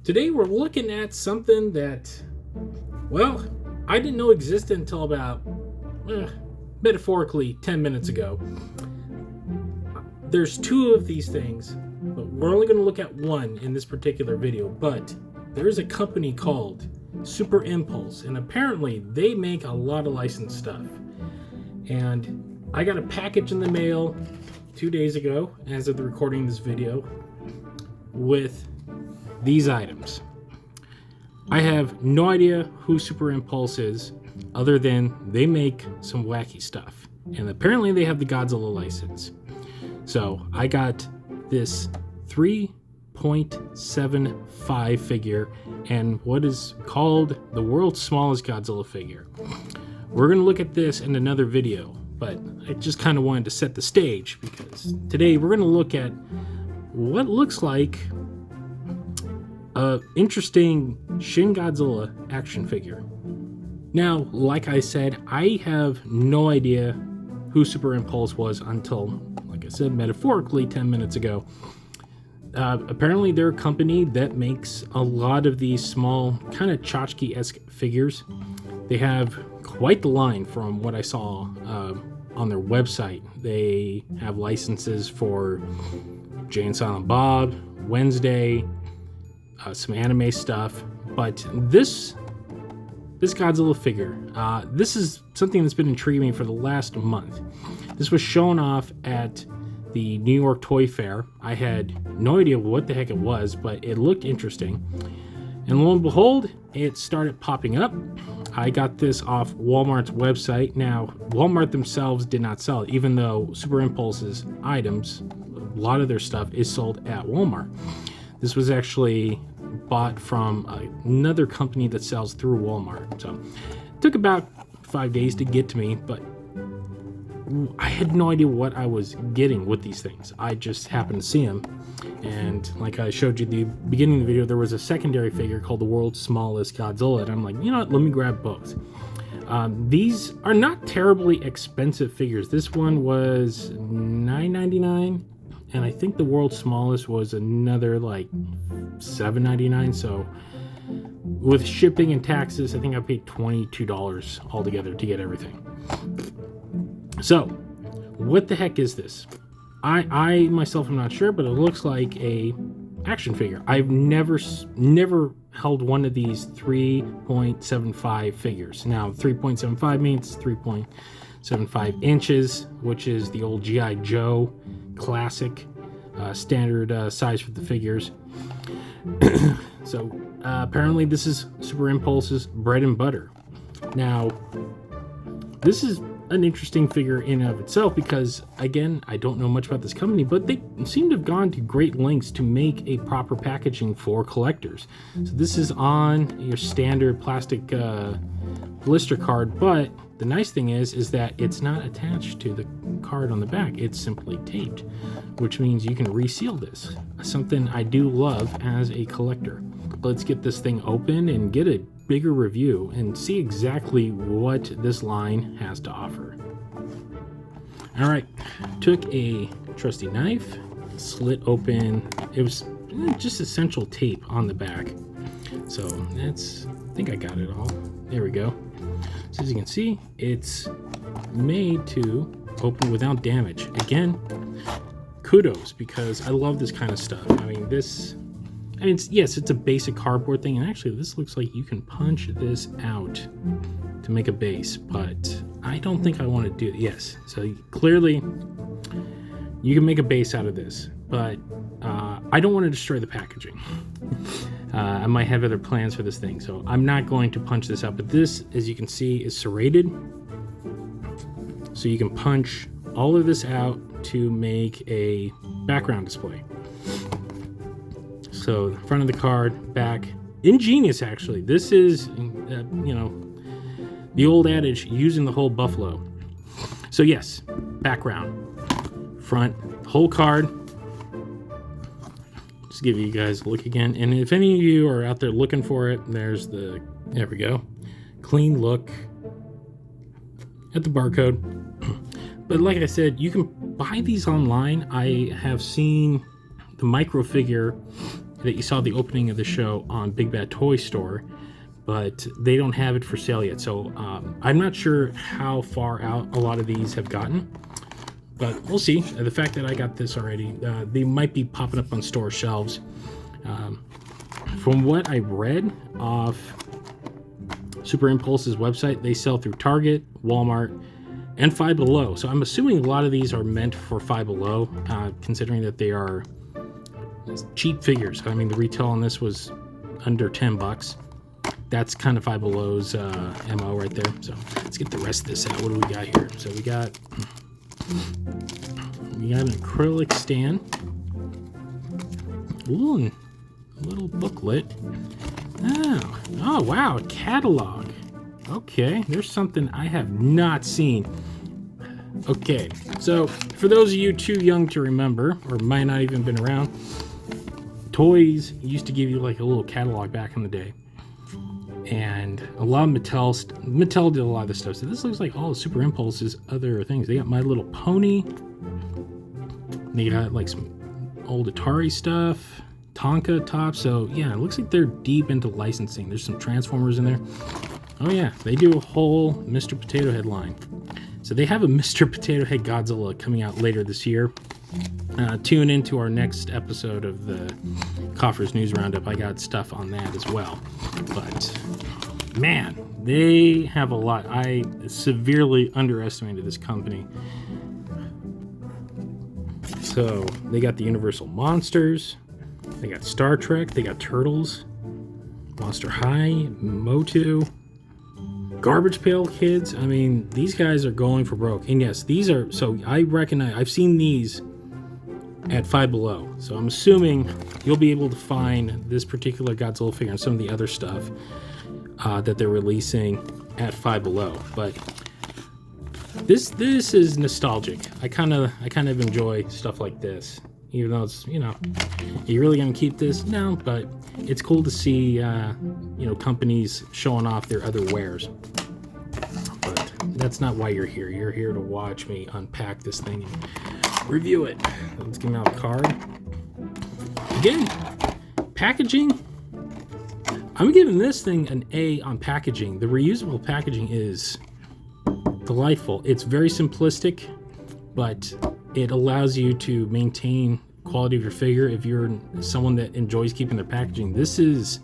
Today we're looking at something that, well, I didn't know existed until about, metaphorically, 10 minutes ago. There's two of these things, but we're only going to look at one in this particular video. But there's a company called Super Impulse, and apparently they make a lot of licensed stuff. And I got a package in the mail 2 days ago, as of the recording of this video, with these items. I have no idea who Super Impulse is, other than they make some wacky stuff. And apparently they have the Godzilla license. So I got this 3.75 figure and what is called the world's smallest Godzilla figure. We're going to look at this in another video, but I just kind of wanted to set the stage because today we're going to look at what looks like a interesting Shin Godzilla action figure. Now, like I said, I have no idea who Super Impulse was until, like I said, metaphorically 10 minutes ago. Apparently they're a company that makes a lot of these small, kind of tchotchke-esque figures. They have quite the line from what I saw on their website. They have licenses for Jay and Silent Bob, Wednesday, some anime stuff, but this Godzilla figure, this is something that's been intriguing me for the last month. This was shown off at the New York Toy Fair. I had no idea what the heck it was, but it looked interesting. And lo and behold, it started popping up. I got this off Walmart's website. Now, Walmart themselves did not sell it, even though Super Impulse's items, a lot of their stuff is sold at Walmart. This was actually bought from another company that sells through Walmart. So it took about 5 days to get to me, but I had no idea what I was getting with these things. I just happened to see them. And like I showed you at the beginning of the video, there was a secondary figure called the world's smallest Godzilla. And I'm like, you know what, let me grab both. These are not terribly expensive figures. This one was $9.99. And I think the world's smallest was another like $7.99. So with shipping and taxes, I think I paid $22 altogether to get everything. So what the heck is this? I myself am not sure, but it looks like a action figure. I've never held one of these 3.75 figures. Now 3.75 means 3.75 inches, which is the old G.I. Joe classic standard size for the figures. So apparently this is Super Impulse's bread and butter. Now this is an interesting figure in and of itself because, again, I don't know much about this company, but they seem to have gone to great lengths to make a proper packaging for collectors. So this is on your standard plastic blister card, but the nice thing is that it's not attached to the card on the back. It's simply taped, which means you can reseal this. Something I do love as a collector. Let's get this thing open and get a bigger review and see exactly what this line has to offer. All right, took a trusty knife, slit open. It was just essential tape on the back. So that's, I think I got it all. There we go. So as you can see, it's made to open without damage. Again, kudos, because I love this kind of stuff. I mean, yes, it's a basic cardboard thing, and actually this looks like you can punch this out to make a base, but I don't think I want to do it. Yes, so clearly you can make a base out of this, but I don't want to destroy the packaging. I might have other plans for this thing, so I'm not going to punch this out, but this, as you can see, is serrated, so you can punch all of this out to make a background display. So the front of the card, back, ingenious actually. This is, the old adage, using the whole buffalo. So yes, background, front, whole card. Just give you guys a look again. And if any of you are out there looking for it, there we go. Clean look at the barcode. But like I said, you can buy these online. I have seen the micro figure that you saw the opening of the show on Big Bad Toy Store, but they don't have it for sale yet. So I'm not sure how far out a lot of these have gotten, but we'll see. The fact that I got this already, they might be popping up on store shelves. From what I read off Super Impulse's website, they sell through Target, Walmart, and Five Below. So I'm assuming a lot of these are meant for Five Below, considering that they are cheap figures. I mean, the retail on this was under $10. That's kind of Five Below's MO right there. So let's get the rest of this out. What do we got here? So we got an acrylic stand. Ooh, and a little booklet. Oh wow, a catalog. Okay, there's something I have not seen. Okay, so for those of you too young to remember, or might not even been around, Toys used to give you like a little catalog back in the day. And a lot of Mattel did a lot of this stuff. So this looks like all of Super Impulse's other things. They got My Little Pony. They got like some old Atari stuff, Tonka tops. So yeah, it looks like they're deep into licensing. There's some Transformers in there. Oh yeah, they do a whole Mr. Potato Head line. So they have a Mr. Potato Head Godzilla coming out later this year. Tune into our next episode of the KOFFERS News Roundup. I got stuff on that as well. But man, they have a lot. I severely underestimated this company. So they got the Universal Monsters. They got Star Trek. They got Turtles. Monster High. Motu. Garbage Pail Kids. I mean, these guys are going for broke. And yes, these are, so I recognize, I've seen these at Five Below. So I'm assuming you'll be able to find this particular Godzilla figure and some of the other stuff that they're releasing at Five Below. But this is nostalgic. I kind of enjoy stuff like this. Even though it's, you know, you're really gonna keep this? No, but it's cool to see, you know, companies showing off their other wares. But that's not why you're here. You're here to watch me unpack this thing and review it. Let's get out the card. Again, packaging. I'm giving this thing an A on packaging. The reusable packaging is delightful. It's very simplistic, but it allows you to maintain quality of your figure if you're someone that enjoys keeping their packaging. This is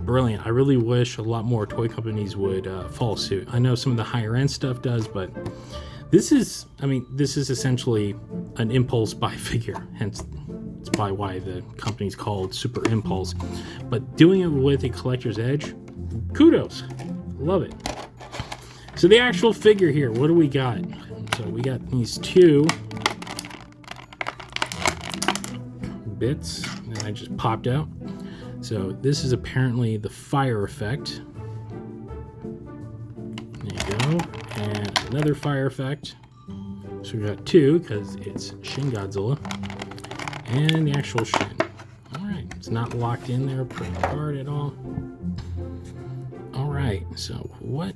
brilliant. I really wish a lot more toy companies would follow suit. I know some of the higher end stuff does, but this is, I mean, this is essentially an impulse buy figure. Hence, it's probably why the company's called Super Impulse. But doing it with a collector's edge, kudos. Love it. So the actual figure here, what do we got? So we got these two bits that I just popped out. So this is apparently the fire effect. There you go. And another fire effect. So we got two because it's Shin Godzilla. And the actual Shin. Alright, it's not locked in there per card at all. Alright, so what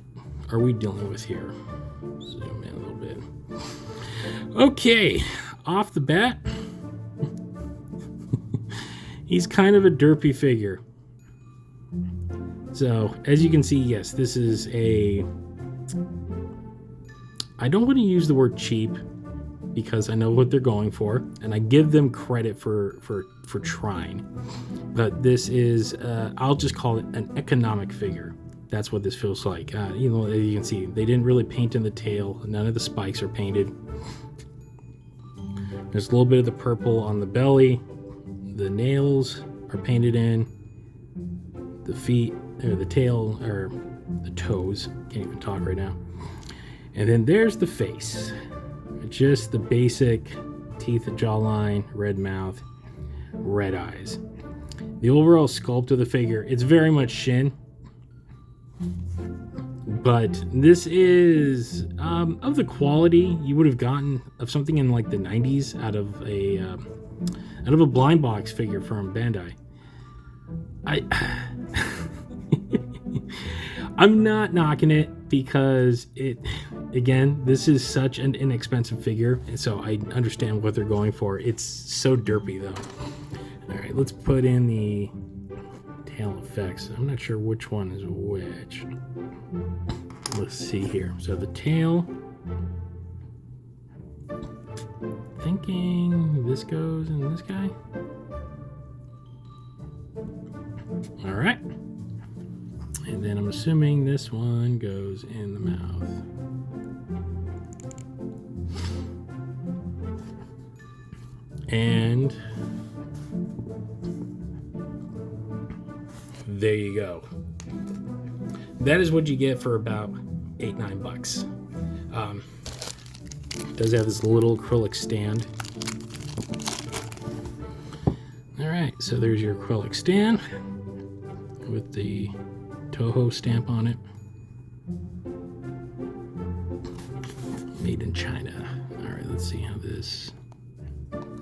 are we dealing with here? Zoom in a little bit. Okay, off the bat, he's kind of a derpy figure. So, as you can see, yes, this is a... I don't want to use the word cheap because I know what they're going for, and I give them credit for trying. But this is, I'll just call it an economic figure. That's what this feels like. You know, as you can see, they didn't really paint in the tail. None of the spikes are painted. There's a little bit of the purple on the belly. The nails are painted in. The feet, or the tail, or the toes. Can't even talk right now. And then there's the face. Just the basic teeth and jawline, red mouth, red eyes. The overall sculpt of the figure, it's very much Shin. But this is of the quality you would have gotten of something in like the 90s out of a blind box figure from Bandai. I'm not knocking it because this is such an inexpensive figure, and so I understand what they're going for. It's so derpy though. All right, let's put in the tail effects. I'm not sure which one is which. Let's see here. So the tail, thinking this goes in this guy. All right. And then I'm assuming this one goes in the mouth. And there you go. That is what you get for about $8-9. Does have this little acrylic stand. All right, so there's your acrylic stand with the Toho stamp on it. Made in China. All right, let's see how this.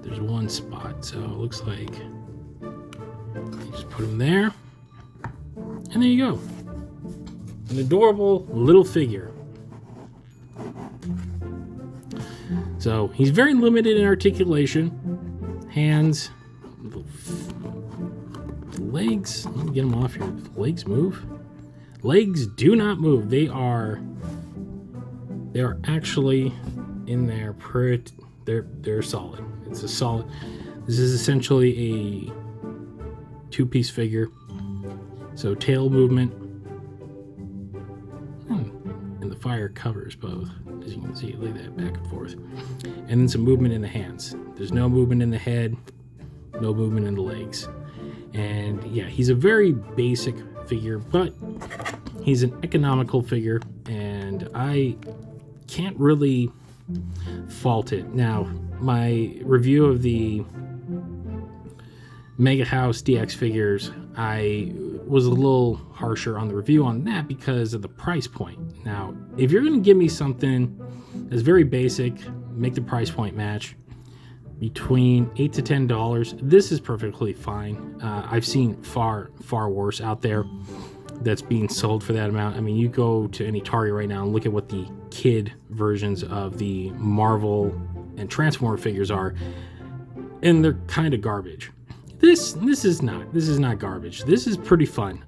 There's one spot, so it looks like you just put them there, and there you go. An adorable little figure. So he's very limited in articulation. Hands, legs. Let me get him off here. Legs move. Legs do not move. They are actually in there. They're solid. It's a solid. This is essentially a two-piece figure. So tail movement. And the fire covers both, as you can see. Look at that, back and forth. And then some movement in the hands. There's no movement in the head, no movement in the legs. And yeah, he's a very basic figure, but he's an economical figure, and I can't really fault it. Now, my review of the Mega House DX figures, I was a little harsher on the review on that because of the price point. Now, if you're going to give me something that's very basic, make the price point match between $8 to $10, this is perfectly fine. I've seen far worse out there that's being sold for that amount. I mean, you go to any Target right now and look at what the kid versions of the Marvel and Transformer figures are, and they're kind of garbage. This is not garbage. This is pretty fun.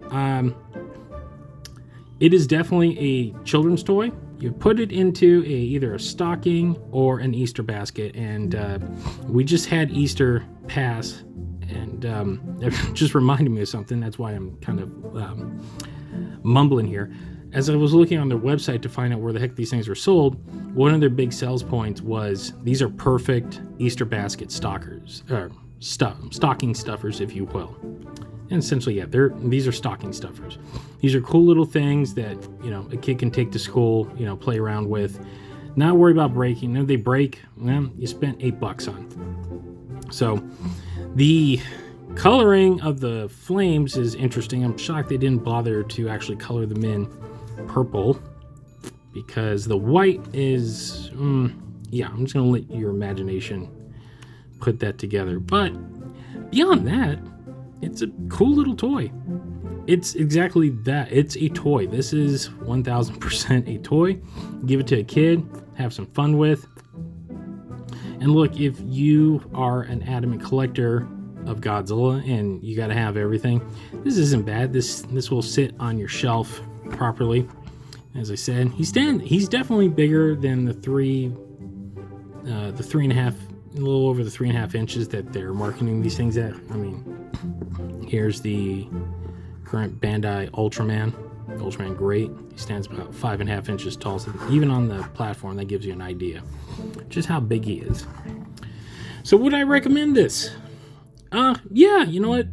It is definitely a children's toy. You put it into either a stocking or an Easter basket, and we just had Easter pass, and it just reminded me of something. That's why I'm kind of mumbling here. As I was looking on their website to find out where the heck these things were sold, one of their big sales points was these are perfect Easter basket stocking stuffers, if you will. And essentially, yeah, these are stocking stuffers. These are cool little things that, you know, a kid can take to school, you know, play around with, not worry about breaking. If they break, well, you spent $8 on. So the coloring of the flames is interesting. I'm shocked they didn't bother to actually color them in purple, because the white is, yeah, I'm just gonna let your imagination put that together. But beyond that, it's a cool little toy. It's exactly that. It's a toy. This is 1000% a toy. Give it to a kid, have some fun with. And look, if you are an adamant collector of Godzilla and you got to have everything, this isn't bad. This will sit on your shelf properly. As I said, he's definitely bigger than the 3.5, a little over the 3.5 inches that they're marketing these things at. I mean, here's the current Bandai Ultraman Great. He stands about 5.5 inches tall. So even on the platform, that gives you an idea just how big he is. So would I recommend this? Yeah, you know what?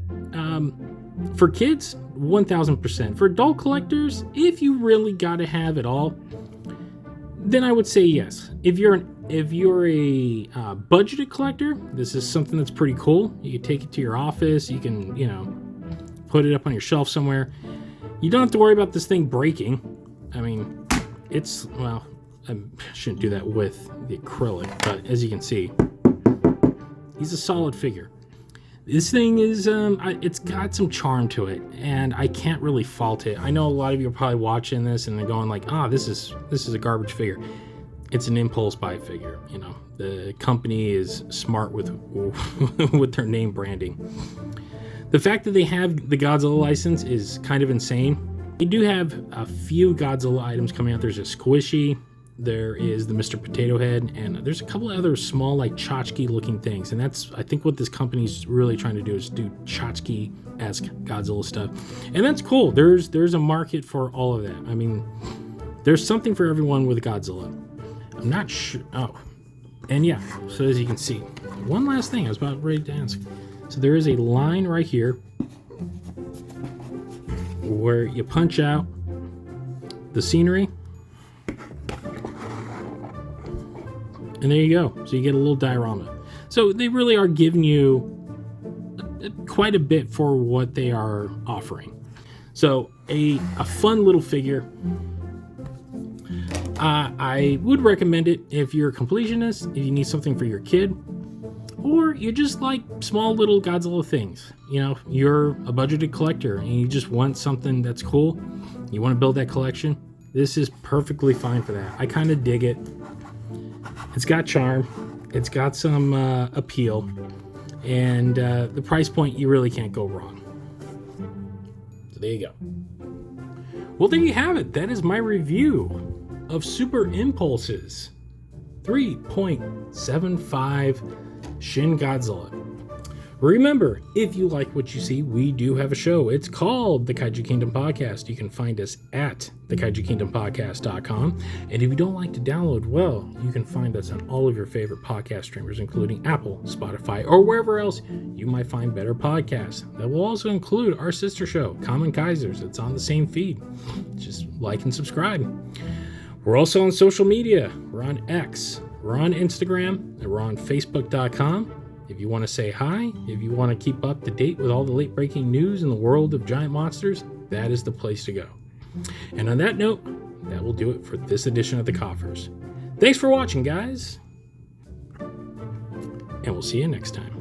For kids, 1000%. For adult collectors, if you really got to have it all, then I would say yes. If you're a budgeted collector, this is something that's pretty cool. You can take it to your office. You can, you know, put it up on your shelf somewhere. You don't have to worry about this thing breaking. I mean, well, I shouldn't do that with the acrylic, but as you can see, he's a solid figure. This thing is, it's got some charm to it, and I can't really fault it. I know a lot of you are probably watching this and they're going like, this is a garbage figure. it's an impulse buy figure. You know, the company is smart with with their name branding. The fact that they have the Godzilla license is kind of insane. They do have a few Godzilla items coming out. There's a squishy, there is the Mr. Potato Head, and there's a couple of other small, like tchotchke looking things. And that's, I think, what this company's really trying to do is do tchotchke-esque Godzilla stuff. And that's cool. There's a market for all of that. I mean, there's something for everyone with Godzilla. I'm not sure. Oh, and yeah, so as you can see, one last thing I was about ready to ask. So there is a line right here where you punch out the scenery. And there you go. So you get a little diorama. So they really are giving you quite a bit for what they are offering. So a fun little figure. I would recommend it if you're a completionist, if you need something for your kid, or you just like small little Godzilla things. You know, you're a budgeted collector and you just want something that's cool. You want to build that collection. This is perfectly fine for that. I kind of dig it. It's got charm. It's got some appeal. And the price point, you really can't go wrong. So there you go. Well, there you have it. That is my review of Super Impulse's 3.75 Shin Godzilla. Remember, if you like what you see, we do have a show. It's called the Kaiju Kingdom Podcast. You can find us at thekaijukingdompodcast.com. And if you don't like to download, well, you can find us on all of your favorite podcast streamers, including Apple, Spotify, or wherever else you might find better podcasts. That will also include our sister show, Common Kaisers. It's on the same feed. Just like and subscribe. We're also on social media. We're on X. We're on Instagram. And we're on Facebook.com. If you want to say hi, if you want to keep up to date with all the late breaking news in the world of giant monsters, that is the place to go. And on that note, that will do it for this edition of the Koffers. Thanks for watching, guys. And we'll see you next time.